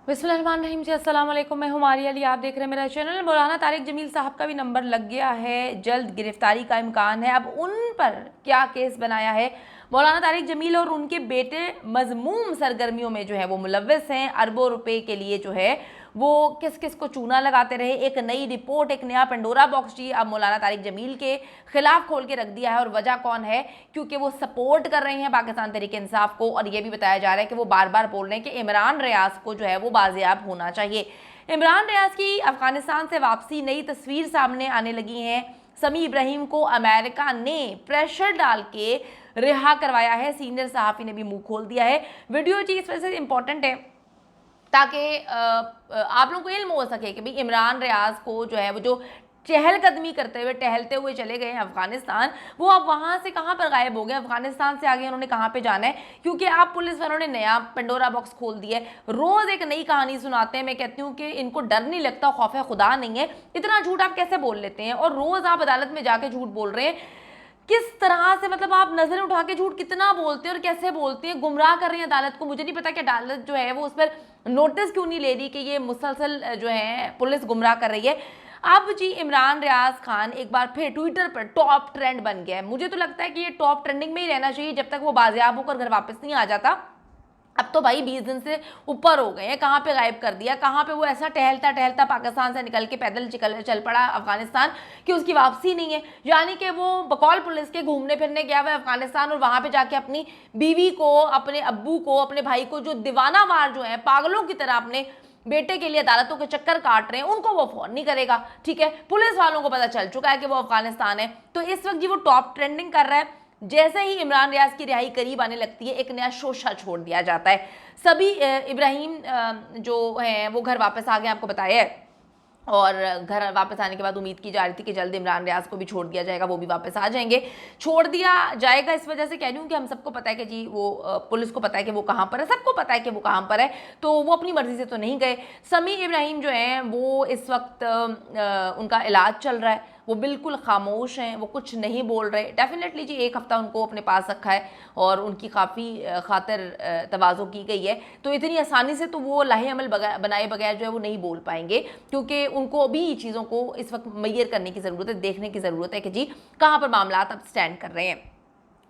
बिस्मिल्लाहिर्रहमानिर्रहीम जी, अस्सलाम वालेकुम। मैं हूं मारिया अली, आप देख रहे हैं मेरा चैनल। मौलाना तारिक जमील साहब का भी नंबर लग गया है, जल्द गिरफ्तारी का इम्कान है। अब उन पर क्या केस बनाया है? मौलाना तारिक जमील और उनके बेटे मजमूम सरगर्मियों में जो है वो मुलव्वस हैं। अरबों रुपए के लिए जो है वो किस किस को चूना लगाते रहे। एक नई रिपोर्ट, एक नया पेंडोरा बॉक्स जी अब मौलाना तारिक जमील के खिलाफ खोल के रख दिया है। और वजह कौन है? क्योंकि वो सपोर्ट कर रहे हैं पाकिस्तान तहरीक इंसाफ को, और ये भी बताया जा रहा है कि वो बार बार बोल रहे हैं कि इमरान रियाज को जो है वो बाजियाब होना चाहिए। इमरान रियाज की अफगानिस्तान से वापसी, नई तस्वीर सामने आने लगी है। समी इब्राहिम को अमेरिका ने प्रेशर डाल के रिहा करवाया है। सीनियर सहाफ़ी ने भी मुंह खोल दिया है। वीडियो जी इस वजह से इंपॉर्टेंट है ताकि आप लोगों को इल्म हो सके कि भाई इमरान रियाज को जो है वो जो चहलकदमी करते हुए टहलते हुए चले गए हैं अफगानिस्तान, वो अब वहाँ से कहाँ पर गायब हो गए, अफगानिस्तान से आगे उन्होंने कहाँ पे जाना है? क्योंकि आप पुलिस वालों ने नया पेंडोरा बॉक्स खोल दिया है। रोज़ एक नई कहानी सुनाते हैं। मैं कहती हूँ कि इनको डर नहीं लगता, खौफ खुदा नहीं है। इतना झूठ आप कैसे बोल लेते हैं? और रोज़ आप अदालत में जाके झूठ बोल रहे हैं। किस तरह से, मतलब आप नजरें उठा के झूठ कितना बोलते हैं और कैसे बोलते हैं? गुमराह कर रही हैं अदालत को। मुझे नहीं पता कि अदालत जो है वो उस पर नोटिस क्यों नहीं ले रही कि ये मुसलसल जो है पुलिस गुमराह कर रही है। अब जी इमरान रियाज खान एक बार फिर ट्विटर पर टॉप ट्रेंड बन गया है। मुझे तो लगता है कि ये टॉप ट्रेंडिंग में ही रहना चाहिए जब तक वो बाजियाब होकर घर वापस नहीं आ जाता। अब तो भाई 20 दिन से ऊपर हो गए हैं। कहाँ पे गायब कर दिया? कहाँ पे वो ऐसा टहलता टहलता पाकिस्तान से निकल के पैदल चल पड़ा अफगानिस्तान कि उसकी वापसी नहीं है। यानी कि वो बकौल पुलिस के घूमने फिरने गया हुआ अफगानिस्तान, और वहाँ पे जाके अपनी बीवी को, अपने अब्बू को, अपने भाई को, जो दीवानावार जो है पागलों की तरह अपने बेटे के लिए अदालतों के चक्कर काट रहे हैं, उनको वो फोन नहीं करेगा। ठीक है, पुलिस वालों को पता चल चुका है कि वो अफगानिस्तान है। तो इस वक्त जी वो टॉप ट्रेंडिंग कर रहा है। जैसे ही इमरान रियाज की रिहाई करीब आने लगती है, एक नया शोशा छोड़ दिया जाता है। सभी इब्राहिम जो हैं वो घर वापस आ गए, आपको बताया है। और घर वापस आने के बाद उम्मीद की जा रही थी कि जल्द इमरान रियाज को भी छोड़ दिया जाएगा, वो भी वापस आ जाएंगे। छोड़ दिया जाएगा इस वजह से कह रही हूँ कि हम सबको पता है कि जी वो पुलिस को पता है कि वो कहाँ पर है, सबको पता है कि वो कहाँ पर है, तो वो अपनी मर्जी से तो नहीं गए। समी इब्राहिम जो हैं वो इस वक्त उनका इलाज चल रहा है। वो बिल्कुल खामोश हैं, वो कुछ नहीं बोल रहे। डेफिनेटली जी एक हफ्ता उनको अपने पास रखा है और उनकी काफ़ी खातिर तवाज़ो की गई है। तो इतनी आसानी से तो वो लाहे अमल बनाए बगैर जो है वो नहीं बोल पाएंगे, क्योंकि उनको भी चीज़ों को इस वक्त मैयर करने की ज़रूरत है, देखने की ज़रूरत है कि जी कहाँ पर मामला अब स्टैंड कर रहे हैं।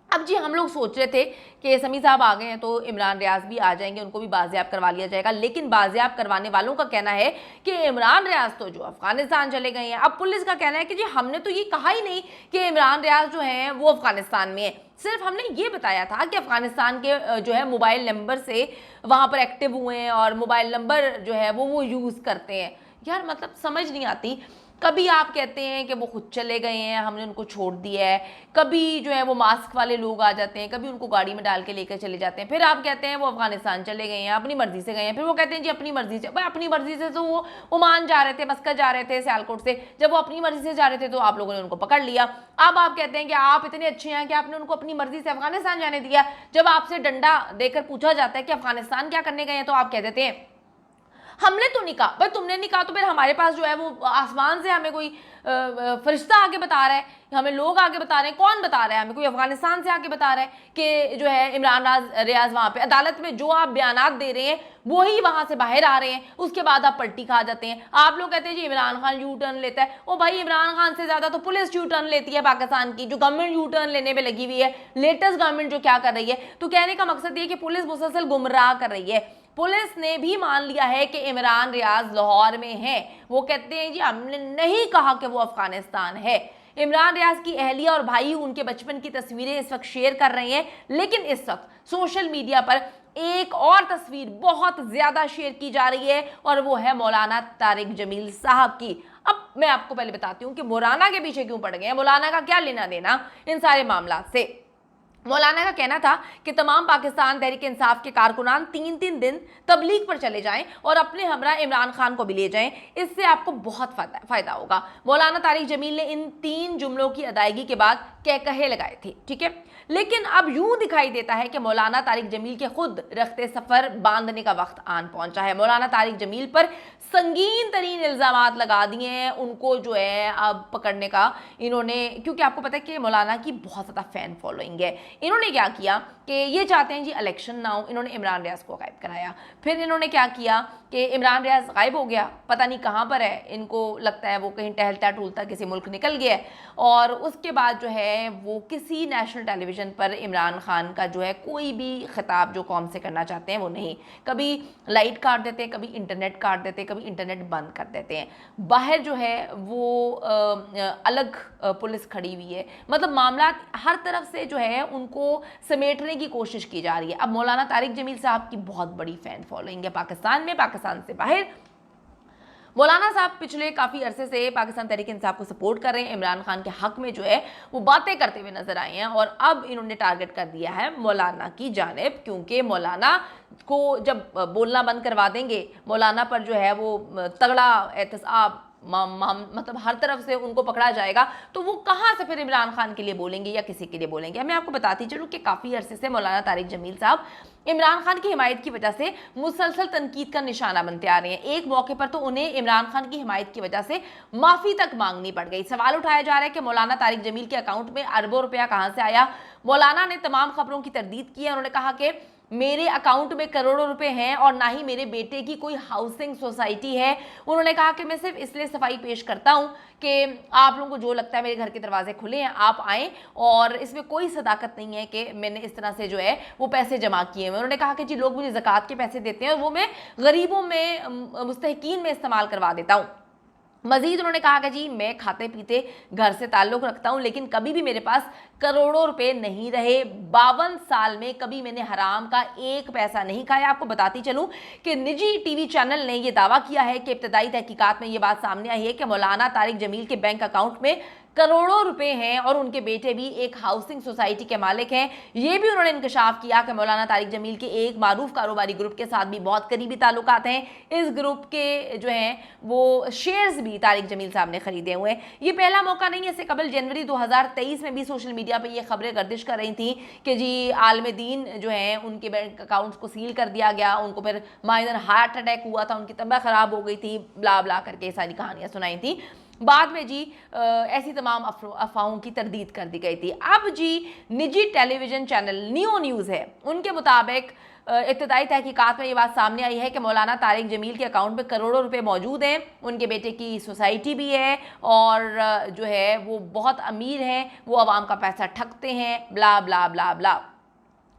अब जी हम लोग सोच रहे थे कि समी साहब आ गए हैं तो इमरान रियाज भी आ जाएंगे, उनको भी बाजियाब करवा लिया जाएगा। लेकिन बाजियाब करवाने वालों का कहना है कि इमरान रियाज तो जो अफगानिस्तान चले गए हैं। अब पुलिस का कहना है कि जी हमने तो ये कहा ही नहीं कि इमरान रियाज जो हैं वो अफगानिस्तान में है। सिर्फ हमने ये बताया था कि अफगानिस्तान के जो है मोबाइल नंबर से वहाँ पर एक्टिव हुए हैं और मोबाइल नंबर जो है वो यूज़ करते हैं। यार मतलब समझ नहीं आती। कभी आप कहते हैं कि वो खुद चले गए हैं, हमने उनको छोड़ दिया है। कभी जो है वो मास्क वाले लोग आ जाते हैं, कभी उनको गाड़ी में डाल के लेकर चले जाते हैं। फिर आप कहते हैं वो अफगानिस्तान चले गए हैं, अपनी मर्जी से गए हैं। फिर वो कहते हैं जी अपनी मर्जी से। भाई अपनी मर्जी से तो वो ओमान जा रहे थे, मस्कत जा रहे थे सियालकोट से। जब वो अपनी मर्जी से जा रहे थे तो आप लोगों ने उनको पकड़ लिया। अब आप कहते हैं कि आप इतने अच्छे हैं कि आपने उनको अपनी मर्जी से अफगानिस्तान जाने दिया। जब आपसे डंडा देकर पूछा जाता है कि अफगानिस्तान क्या करने गए हैं, तो आप कह देते हैं हमने तो नहीं कहा। भाई तुमने नहीं कहा तो फिर हमारे पास जो है वो आसमान से हमें कोई फरिश्ता आके बता रहा है, हमें लोग आगे बता रहे हैं। कौन बता रहा है हमें? कोई अफगानिस्तान से आके बता रहा है कि जो है इमरान रियाज वहाँ पे अदालत में जो आप बयानात दे रहे हैं वही वहाँ से बाहर आ रहे हैं। उसके बाद आप पलटी खा जाते हैं। आप लोग कहते हैं जी इमरान खान यू टर्न लेता है। ओ भाई इमरान खान से ज़्यादा तो पुलिस यू टर्न लेती है पाकिस्तान की, जो गवर्नमेंट यू टर्न लेने में लगी हुई है। लेटेस्ट गवर्नमेंट जो क्या कर रही है, तो कहने का मकसद ये कि पुलिस मुसलसल गुमराह कर रही है। पुलिस ने भी मान लिया है कि इमरान रियाज लाहौर में है। वो कहते हैं जी हमने नहीं कहा कि वो अफगानिस्तान है। इमरान रियाज की अहलिया और भाई उनके बचपन की तस्वीरें इस वक्त शेयर कर रहे हैं। लेकिन इस वक्त सोशल मीडिया पर एक और तस्वीर बहुत ज्यादा शेयर की जा रही है, और वो है मौलाना तारिक जमील साहब की। अब मैं आपको पहले बताती हूँ कि मौलाना के पीछे क्यों पड़ गए हैं, मौलाना का क्या लेना देना इन सारे मामला से। मौलाना का कहना था कि तमाम पाकिस्तान तहरीक इंसाफ के कारकुनान 3-3 दिन तबलीग पर चले जाएं और अपने हमरा इमरान खान को भी ले जाएं, इससे आपको बहुत फ़ायदा होगा। मौलाना तारिक जमील ने इन 3 जुमलों की अदायगी के बाद कहे लगाए थे, ठीक है। लेकिन अब यूं दिखाई देता है कि मौलाना तारिक जमील के खुद रख्ते सफर बांधने का वक्त आन पहुंचा है। मौलाना तारिक जमील पर संगीन तरीन इल्जामात लगा दिए हैं, उनको जो है अब पकड़ने का इन्होंने, क्योंकि आपको पता है कि मौलाना की बहुत ज़्यादा फ़ैन फॉलोइंग है। इन्होंने क्या किया कि ये चाहते हैं जी इलेक्शन ना हो, इन्होंने इमरान रियाज को गायब कराया। फिर इन्होंने क्या किया कि इमरान रियाज गायब हो गया, पता नहीं कहाँ पर है, इनको लगता है वो कहीं टहलता टूलता किसी मुल्क निकल गया है। और उसके बाद जो है वो किसी नेशनल टेलीविज़न पर इमरान खान का जो है कोई भी खिताब जो कौम से करना चाहते हैं वो नहीं, कभी लाइट काट देते हैं, कभी इंटरनेट काट देते हैं, कभी इंटरनेट बंद कर देते हैं। बाहर जो है वो अलग पुलिस खड़ी हुई है, मतलब मामला हर तरफ से जो है उनको समेटने की कोशिश की जा रही है। अब मौलाना तारिक जमील साहब की बहुत बड़ी फ़ैन फॉलोइंग है पाकिस्तान में, पाकिस्तान से बाहर। मौलाना साहब पिछले काफ़ी अरसे से पाकिस्तान तहरीक इंसाफ को सपोर्ट कर रहे हैं, इमरान खान के हक में जो है वो बातें करते हुए नजर आए हैं। और अब इन्होंने टारगेट कर दिया है मौलाना की जानिब, क्योंकि मौलाना को जब बोलना बंद करवा देंगे, मौलाना पर जो है वो तगड़ा एहतसाब मतलब हर तरफ से उनको पकड़ा जाएगा, तो वो कहाँ से फिर इमरान खान के लिए बोलेंगे या किसी के लिए बोलेंगे। मैं आपको बताती चलूँ कि काफ़ी अरसे से मौलाना तारिक जमील साहब इमरान खान की हिमायत की वजह से मुसलसल तनकीद का निशाना बनते आ रहे हैं। एक मौके पर तो उन्हें इमरान खान की हिमायत की वजह से माफ़ी तक मांगनी पड़ गई। सवाल उठाया जा रहा है कि मौलाना तारिक जमील के अकाउंट में अरबों रुपया कहाँ से आया। मौलाना ने तमाम खबरों की तरदीद की है। उन्होंने कहा कि मेरे अकाउंट में करोड़ों रुपए हैं और ना ही मेरे बेटे की कोई हाउसिंग सोसाइटी है। उन्होंने कहा कि मैं सिर्फ इसलिए सफाई पेश करता हूं कि आप लोगों को जो लगता है मेरे घर के दरवाजे खुले हैं, आप आएँ, और इसमें कोई सदाकत नहीं है कि मैंने इस तरह से जो है वो पैसे जमा किए हुए। उन्होंने कहा कि जी लोग मुझे ज़कात के पैसे देते हैं और वो मैं गरीबों में मुस्तहिकीन में इस्तेमाल करवा देता हूँ। मजीद उन्होंने कहा कि जी मैं खाते पीते घर से ताल्लुक़ रखता हूं, लेकिन कभी भी मेरे पास करोड़ों रुपए नहीं रहे। 52 साल में कभी मैंने हराम का एक पैसा नहीं खाया। आपको बताती चलूं कि निजी टीवी चैनल ने यह दावा किया है कि इब्तदाई तहकीकात में यह बात सामने आई है कि मौलाना तारिक जमील के बैंक अकाउंट में करोड़ों रुपए हैं और उनके बेटे भी एक हाउसिंग सोसाइटी के मालिक हैं। ये भी उन्होंने इंकशाफ किया कि मौलाना तारिक जमील के एक मारूफ कारोबारी ग्रुप के साथ भी बहुत करीबी ताल्लुकात हैं। इस ग्रुप के जो हैं वो शेयर्स भी तारिक जमील साहब ने खरीदे हुए हैं। ये पहला मौका नहीं है, इससे कबल जनवरी 2023 में भी सोशल मीडिया पर ये खबरें गर्दिश कर रही थी कि जी आलम दीन जो हैं उनके बैंक अकाउंट्स को सील कर दिया गया, उनको फिर माइनर हार्ट अटैक हुआ था, उनकी तबीयत ख़राब हो गई थी, ब्ला ब्ला करके सारी कहानियाँ सुनाई थी। बाद में जी ऐसी तमाम अफवाहों की तरदीद कर दी गई थी। अब जी निजी टेलीविज़न चैनल नियो न्यूज़ है, उनके मुताबिक इब्तदाई तहकीकात में ये बात सामने आई है कि मौलाना तारिक जमील के अकाउंट में करोड़ों रुपए मौजूद हैं, उनके बेटे की सोसाइटी भी है और जो है वो बहुत अमीर हैं, वो आवाम का पैसा ठगते हैं, ब्ला ब्ला ब्ला ब्ला।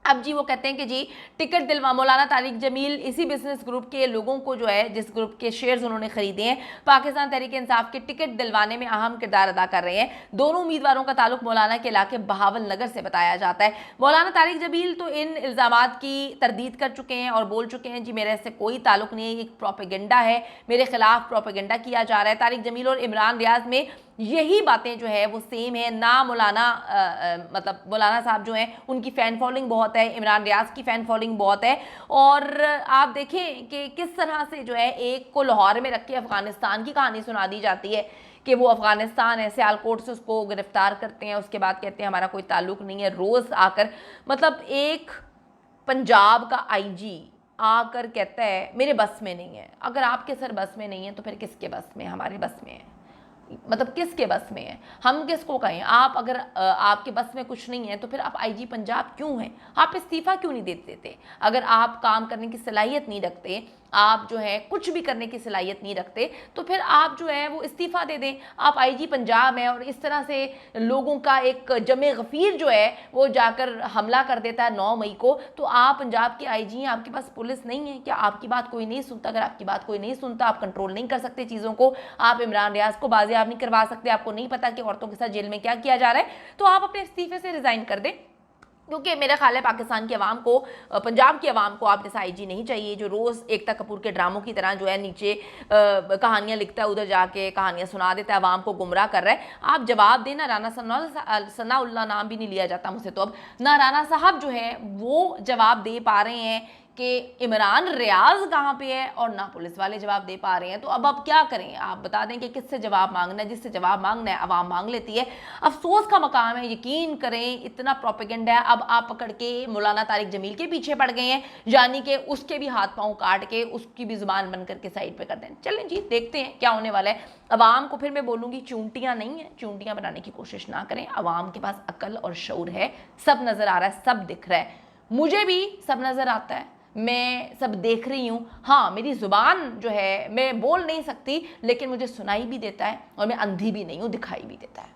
अब जी वो कहते हैं कि जी टिकट दिलवा मौलाना तारिक जमील इसी बिजनेस ग्रुप के लोगों को जो है जिस ग्रुप के शेयर्स उन्होंने खरीदे हैं पाकिस्तान तहरीक इंसाफ के टिकट दिलवाने में अहम किरदार अदा कर रहे हैं। दोनों उम्मीदवारों का ताल्लुक मौलाना के इलाके बहावल नगर से बताया जाता है। मौलाना तारिक जमील तो इन इल्ज़ामात की तरदीद कर चुके हैं और बोल चुके हैं जी मेरे से कोई ताल्लुक नहीं है, एक प्रोपेगेंडा है, मेरे खिलाफ प्रोपेगेंडा किया जा रहा है। तारिक जमील और इमरान रियाज में यही बातें जो है वो सेम है ना। मौलाना मतलब मौलाना साहब जो हैं उनकी फ़ैन फॉलोइंग बहुत है, इमरान रियाज की फ़ैन फॉलोइंग बहुत है। और आप देखें कि किस तरह से जो है एक को लाहौर में रख के अफ़गानिस्तान की कहानी सुना दी जाती है कि वो अफ़गानिस्तान है, सियालकोट से उसको गिरफ्तार करते हैं, उसके बाद कहते हैं हमारा कोई ताल्लुक़ नहीं है। रोज़ आकर मतलब एक पंजाब का IG आकर कहता है मेरे बस में नहीं है। अगर आपके सर बस में नहीं है तो फिर किसके बस में? हमारे बस में है, मतलब किसके बस में है? हम किसको कहें? आप अगर आपके बस में कुछ नहीं है तो फिर आप IG पंजाब क्यों हैं? आप इस्तीफ़ा क्यों नहीं देते? अगर आप काम करने की सलाहियत नहीं रखते, आप जो है कुछ भी करने की सलाहियत नहीं रखते, तो फिर आप जो है वो इस्तीफ़ा दे दें। आप IG पंजाब हैं और इस तरह से लोगों का एक जमे गफ़ीर जो है वो जाकर हमला कर देता है 9 मई को, तो आप पंजाब के IG हैं, आपके पास पुलिस नहीं है क्या? आपकी बात कोई नहीं सुनता? अगर आपकी बात कोई नहीं सुनता, आप कंट्रोल नहीं कर सकते चीज़ों को, आप इमरान रियाज को बाजियाब नहीं करवा सकते, आपको नहीं पता कि औरतों के साथ जेल में क्या किया जा रहा है, तो आप अपने इस्तीफ़े से रिज़ाइन कर दें। क्योंकि मेरा ख्याल है पाकिस्तान की आवाम को, पंजाब की आवाम को आप जैसा IG नहीं चाहिए जो रोज़ एकता कपूर के ड्रामों की तरह जो है नीचे कहानियाँ लिखता है, उधर जाके कहानियाँ सुना देता है, आवाम को गुमराह कर रहा है। आप जवाब देना। राना सनाउल्लाह नाम भी नहीं लिया जाता मुझसे, तो अब ना राना साहब जो है वो जवाब दे पा रहे हैं कि इमरान रियाज कहाँ पे है और ना पुलिस वाले जवाब दे पा रहे हैं। तो अब क्या करें, आप बता दें कि किससे जवाब मांगना है। जिससे जवाब मांगना है आवाम मांग लेती है। अफसोस का मकाम है, यकीन करें इतना प्रोपेगेंडा है। अब आप पकड़ के मौलाना तारिक जमील के पीछे पड़ गए हैं, यानी कि उसके भी हाथ पांव काट के उसकी भी जुबान बंद करके साइड पे कर दें। चलें जी, देखते हैं क्या होने वाला है। अवाम को फिर मैं बोलूँगी चूंटियाँ नहीं है, चूंटियाँ बनाने की कोशिश ना करें। अवाम के पास अकल और शऊर है, सब नज़र आ रहा है, सब दिख रहा है। मुझे भी सब नज़र आता है, मैं सब देख रही हूँ। हाँ, मेरी ज़ुबान जो है मैं बोल नहीं सकती, लेकिन मुझे सुनाई भी देता है और मैं अंधी भी नहीं हूँ, दिखाई भी देता है।